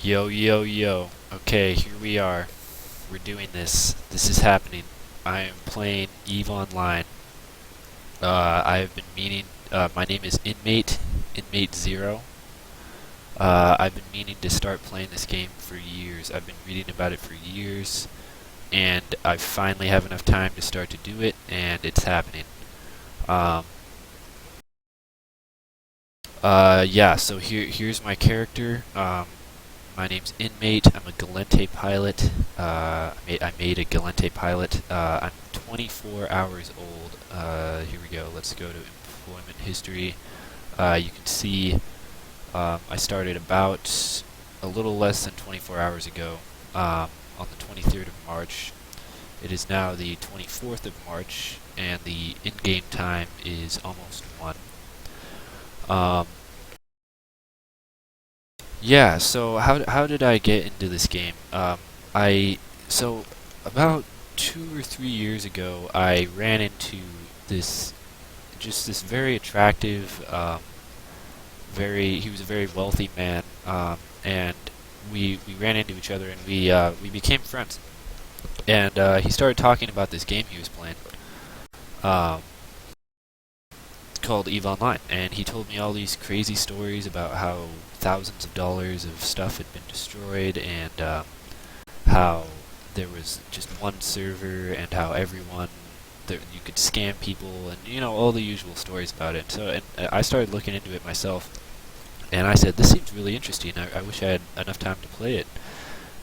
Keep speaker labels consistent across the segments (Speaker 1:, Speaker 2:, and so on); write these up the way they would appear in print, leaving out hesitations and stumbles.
Speaker 1: Yo, yo, yo. Okay, here we are. We're doing this. This is happening. I am playing EVE Online. I have been meaning. My name is Inmate 0. I've been meaning to start playing this game for years. I've been reading about it for years, and I finally have enough time to start to do it, and it's happening. Um, yeah, so here's my character. My name's Inmate. I'm a Galente pilot. I made a Galente pilot. I'm 24 hours old. Here we go. Let's go to employment history. You can see I started about a little less than 24 hours ago on the 23rd of March. It is now the 24th of March, and the in-game time is almost 1. Yeah, so how did I get into this game? So about 2 or 3 years ago, I ran into this very attractive, he was a very wealthy man, and we ran into each other and we became friends. And he started talking about this game he was playing. Um, called EVE Online, and he told me all these crazy stories about how thousands of dollars of stuff had been destroyed, and how there was just one server, and how you could scam people, and all the usual stories about it. So, and I started looking into it myself, and I said, this seems really interesting. I wish I had enough time to play it.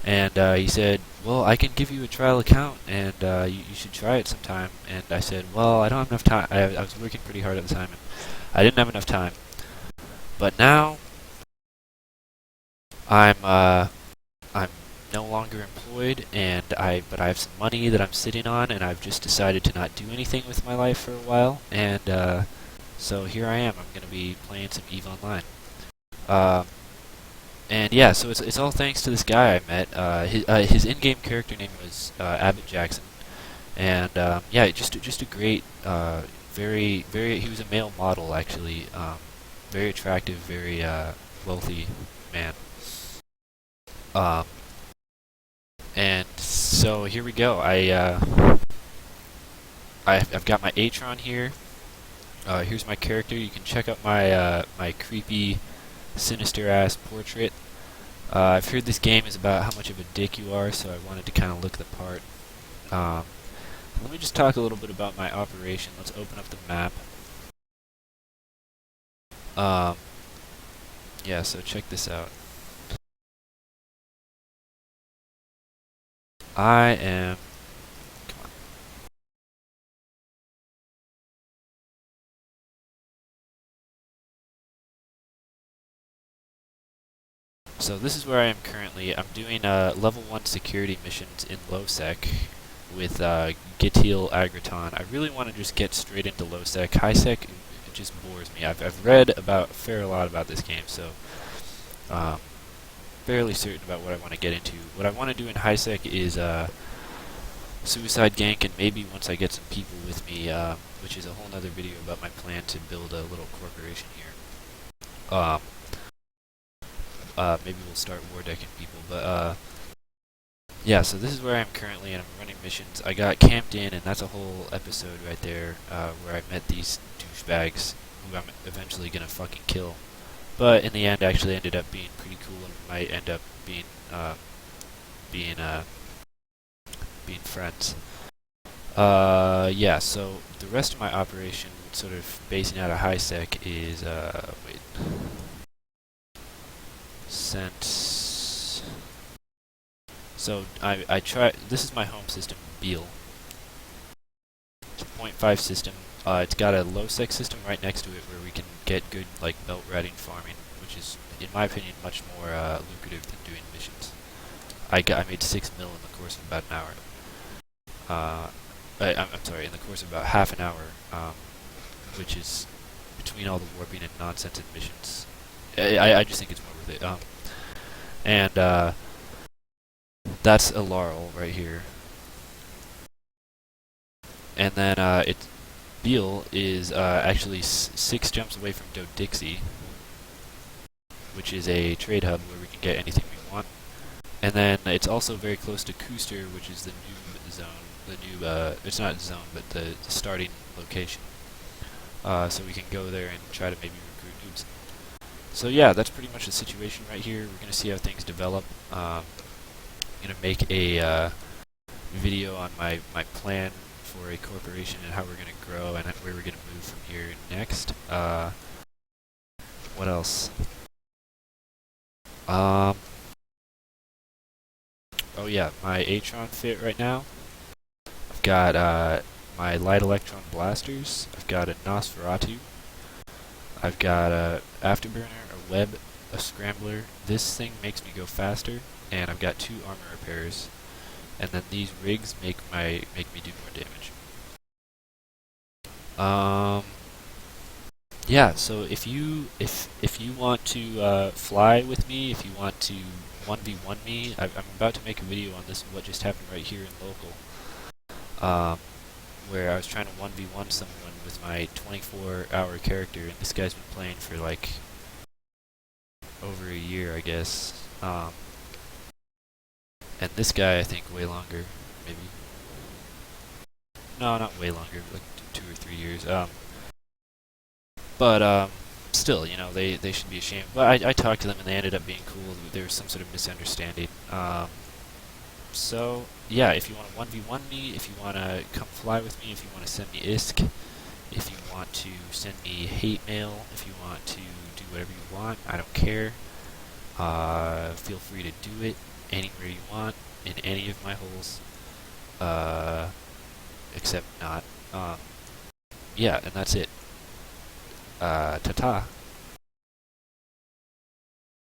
Speaker 1: And he said, well, I can give you a trial account, and you should try it sometime. And I said, well, I don't have enough time. I was working pretty hard at the time, and I didn't have enough time. But now, I'm no longer employed, but I have some money that I'm sitting on, and I've just decided to not do anything with my life for a while. And so here I am. I'm going to be playing some EVE Online. And yeah, so it's all thanks to this guy I met. His in-game character name was Abbott Jackson, and yeah, just a great, very. He was a male model actually, very attractive, very wealthy man. Um, and so here we go. I've got my Atron here. Here's my character. You can check out my creepy, sinister-ass portrait. I've heard this game is about how much of a dick you are, so I wanted to kind of look the part. Let me just talk a little bit about my operation. Let's open up the map. Yeah, so check this out. I am... Come on. So this is where I am currently. I'm doing level 1 security missions in low-sec with Gittil Agriton. I really want to just get straight into low-sec. High-sec, it just bores me. I've read a fair lot about this game, so fairly certain about what I want to get into. What I want to do in high-sec is suicide gank, and maybe once I get some people with me, which is a whole nother video about my plan to build a little corporation here. Maybe we'll start war decking people, but yeah, so this is where I am currently, and I'm running missions. I got camped in, and that's a whole episode right there, where I met these douchebags who I'm eventually gonna fucking kill. But in the end, actually ended up being pretty cool, and might end up being friends. Yeah, so the rest of my operation, sort of basing out of high-sec, is, wait. Sent. So I try. This is my home system, Beal. It's a 0.5 system. It's got a low-sec system right next to it where we can get good like belt routing farming, which is, in my opinion, much more lucrative than doing missions. I made 6 mil in the course of about an hour. I'm sorry, in the course of about half an hour, which is between all the warping and nonsense and missions. I just think it's more worth it. And that's a Laurel right here. And then Beal is actually 6 jumps away from Dodixie, which is a trade hub where we can get anything we want. And then it's also very close to Cooster, which is the noob zone. The noob, it's not zone, but the starting location. So we can go there and try to maybe recruit noobs. So yeah, that's pretty much the situation right here. We're going to see how things develop. I'm going to make a video on my plan for a corporation and how we're going to grow and where we're going to move from here next. What else? Oh yeah, my Atron fit right now. I've got my light electron blasters. I've got a Nosferatu. I've got a afterburner, a web, a scrambler. This thing makes me go faster, and I've got 2 armor repairs. And then these rigs make me do more damage. Yeah. So if you want to fly with me, if you want to 1v1 me, I'm about to make a video on this. What just happened right here in local, where I was trying to 1v1 someone with my 24-hour character, and this guy's been playing for like over a year, I guess. And this guy, I think, way longer, maybe. No, not way longer, like 2 or 3 years. But still, you know, they should be ashamed. But I talked to them and they ended up being cool. There was some sort of misunderstanding. So yeah, if you want to 1v1 me, if you want to come fly with me, if you want to send me ISK, if you want to send me hate mail, if you want to do whatever you want, I don't care. Feel free to do it anywhere you want, in any of my holes, except not. Yeah, and that's it. Ta-ta.